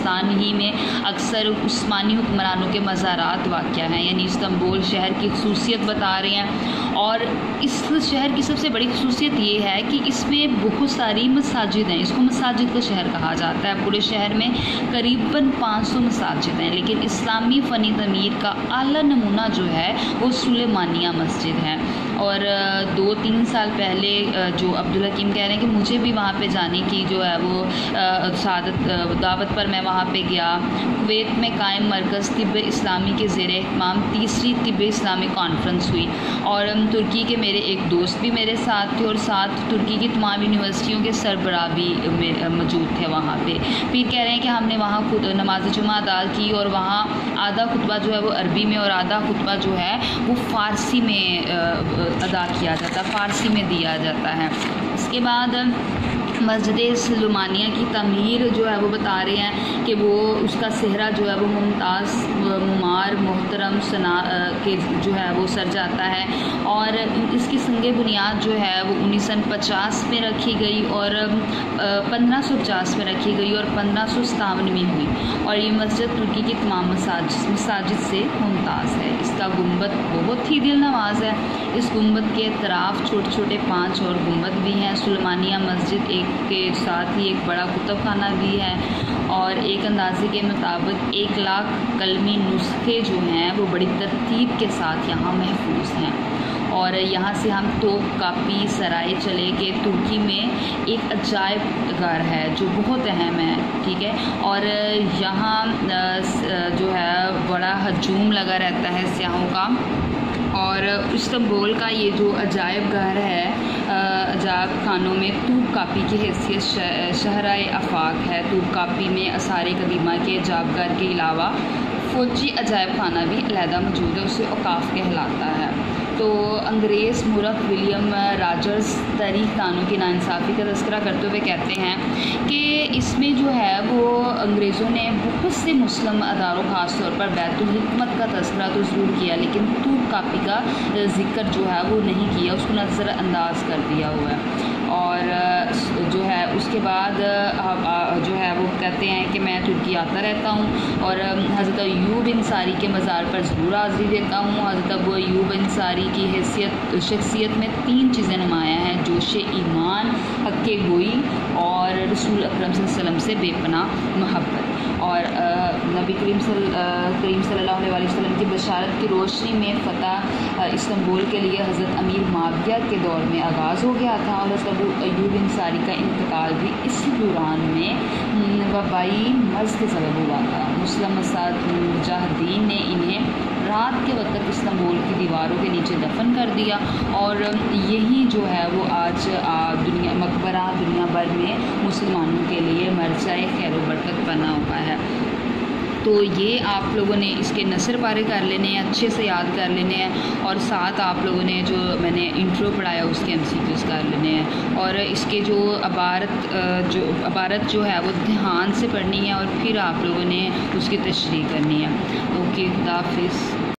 Turkestan ہی میں اکثر عثمانی حکمرانوں کے مزارات واقع ہیں، یعنی استنبول شہر کی خصوصیت بتا رہے ہیں۔ اور اس شہر کی سب سے بڑی خصوصیت یہ ہے کہ اس میں بہت ساری مساجد ہیں، اس کو مساجد کا شہر کہا جاتا ہے۔ پورے شہر میں قریباً 500 مساجد ہیں، لیکن اسلامی فنی تعمیر کا اعلیٰ نمونہ جو ہے وہ سلیمانیہ مسجد ہے۔ اور 2-3 سال پہلے جو عبدالحکیم کہہ رہے ہیں کہ مجھے بھی وہاں پہ جانے کی جو ہے وہ سعادت دعوت پر میں وہاں پہ گیا۔ کویت میں قائم مرکز طب اسلامی کے زیر اہتمام 3ری طب اسلامی کانفرنس ہوئی، اور ترکی کے میرے ایک دوست بھی میرے ساتھ تھے، اور ساتھ ترکی کی تمام یونیورسٹیوں کے سربراہ بھی موجود تھے وہاں پہ۔ پھر کہہ رہے ہیں کہ ہم نے وہاں خود نماز جمعہ ادا کی، اور وہاں آدھا خطبہ جو ہے وہ عربی میں اور آدھا خطبہ جو ہے وہ فارسی میں ادا کیا جاتا ہے، فارسی میں دیا جاتا ہے۔ اس کے بعد مسجد سلیمانیہ کی تعمیر جو ہے وہ بتا رہے ہیں کہ وہ اس کا صحرا جو ہے وہ ممتاز معمار محترم صنع کے جو ہے وہ سر جاتا ہے، اور اس کی سنگ بنیاد جو ہے وہ 1950 میں رکھی گئی، اور 1550 میں رکھی گئی، اور 1557 میں ہوئی، اور یہ مسجد ترکی کی تمام مساجد سے ممتاز ہے۔ اس کا گنبد بہت ہی دل نواز ہے۔ اس گنبد کے اطراف چھوٹے چھوٹے 5 اور گنبد بھی ہیں۔ سلیمانیہ مسجد ایک کے ساتھ ہی ایک بڑا کتب خانہ بھی ہے، اور ایک اندازے کے مطابق 1 لاکھ قلمی نسخے جو ہیں وہ بڑی ترتیب کے ساتھ یہاں محفوظ ہیں۔ اور یہاں سے ہم توپ کاپی سرائے چلے کہ ترکی میں ایک عجائب گھر ہے جو بہت اہم ہے، ٹھیک ہے، اور یہاں جو ہے بڑا ہجوم لگا رہتا ہے سیاحوں کا۔ اور استنبول کا یہ جو عجائب گھر ہے، عجائب خانوں میں توپ کاپی کی حیثیت شہرۂ آفاق ہے۔ توپ کاپی میں آثار قدیمہ کے عجائب گھر کے علاوہ فوجی عجائب خانہ بھی علیحدہ موجود ہے، اسے اوقاف کہلاتا ہے۔ تو انگریز مورخ ولیم راجرز تاریخ دانوں کی ناانصافی کا تذکرہ کرتے ہوئے کہتے ہیں کہ اس میں جو ہے وہ انگریزوں نے بہت سے مسلم اداروں خاص طور پر بیت الحکمت کا تذکرہ تو ضرور کیا، لیکن توپ کاپی کا ذکر جو ہے وہ نہیں کیا، اس کو نظر انداز کر دیا ہوا ہے۔ اور جو ہے اس کے بعد جو ہے وہ کہتے ہیں کہ میں ترکی آتا رہتا ہوں، اور حضرت ایوب انصاری کے مزار پر ضرور حاضری دیتا ہوں۔ حضرت ابو ایوب انصاری کی شخصیت میں 3 چیزیں نمایاں ہیں: جوش ایمان، حق گوئی، اور رسول اکرم صلی اللہ علیہ وسلم سے بے پناہ محبت۔ اور نبی کریم صلی اللہ علیہ وسلم کی بشارت کی روشنی میں فتح استنبول کے لیے حضرت امیر معاویہ کے دور میں آغاز ہو گیا تھا، اور حضرت ابو ایوب انصاری کا انتقال بھی اسی دوران میں وبائی مرض کے سبب ہوا تھا۔ مسلم مجاہدین نے انہیں رات کے وقت استنبول کی دیواروں کے نیچے دفن کر دیا، اور یہی جو ہے وہ آج مقبرہ دنیا بھر میں مسلمانوں کے لیے مرجع خیر و برکت بنا ہوا ہے۔ تو یہ آپ لوگوں نے اس کے نثر پارے کر لینے ہیں، اچھے سے یاد کر لینے ہیں، اور ساتھ آپ لوگوں نے جو میں نے انٹرو پڑھایا اس کے MCQs کر لینے ہیں، اور اس کے جو عبارت جو ہے وہ دھیان سے پڑھنی ہے، اور پھر آپ لوگوں نے اس کی تشریح کرنی ہے۔ اوکے، خدا حافظ۔